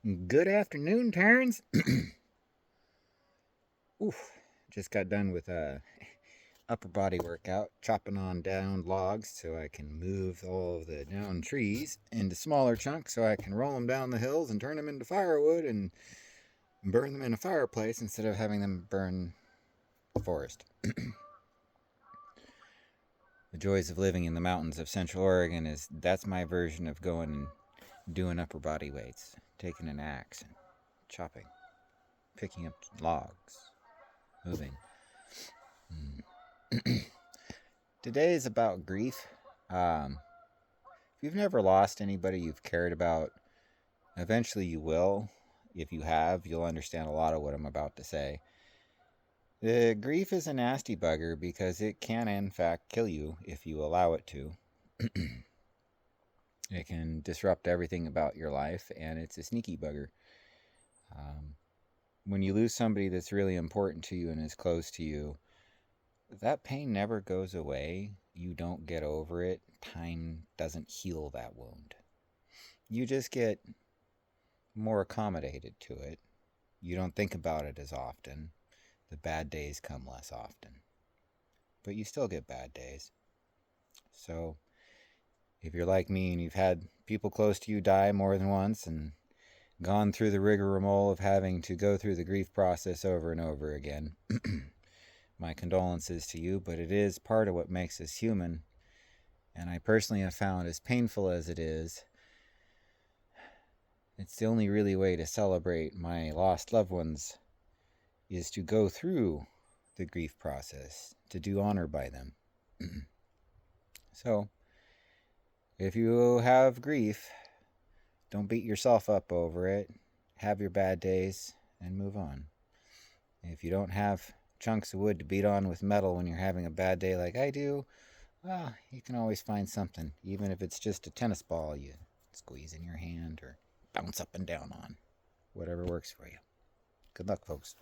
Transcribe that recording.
Good afternoon, Terrence. Oof, just got done with a upper body workout, chopping on down logs so I can move all of the down trees into smaller chunks so I can roll them down the hills and turn them into firewood and burn them in a fireplace instead of having them burn the forest. The joys of living in the mountains of Central Oregon is that's my version of going and doing upper body weights, taking an axe and chopping, picking up logs, moving. Today is about grief. If you've never lost anybody you've cared about, eventually you will. If you have, you'll understand a lot of what I'm about to say. The grief is a nasty bugger because it can, in fact, kill you if you allow it to. It can disrupt everything about your life, and it's a sneaky bugger. When you lose somebody that's really important to you and is close to you, that pain never goes away. You don't get over it. Time doesn't heal that wound. You just get more accommodated to it. You don't think about it as often. The bad days come less often. But you still get bad days. So, if you're like me and you've had people close to you die more than once and gone through the rigmarole of having to go through the grief process over and over again, my condolences to you, but it is part of what makes us human. And I personally have found, as painful as it is, it's the only really way to celebrate my lost loved ones is to go through the grief process, to do honor by them. So, if you have grief, don't beat yourself up over it. Have your bad days and move on. If you don't have chunks of wood to beat on with metal when you're having a bad day like I do, well, you can always find something, even if it's just a tennis ball you squeeze in your hand or bounce up and down on. Whatever works for you. Good luck, folks.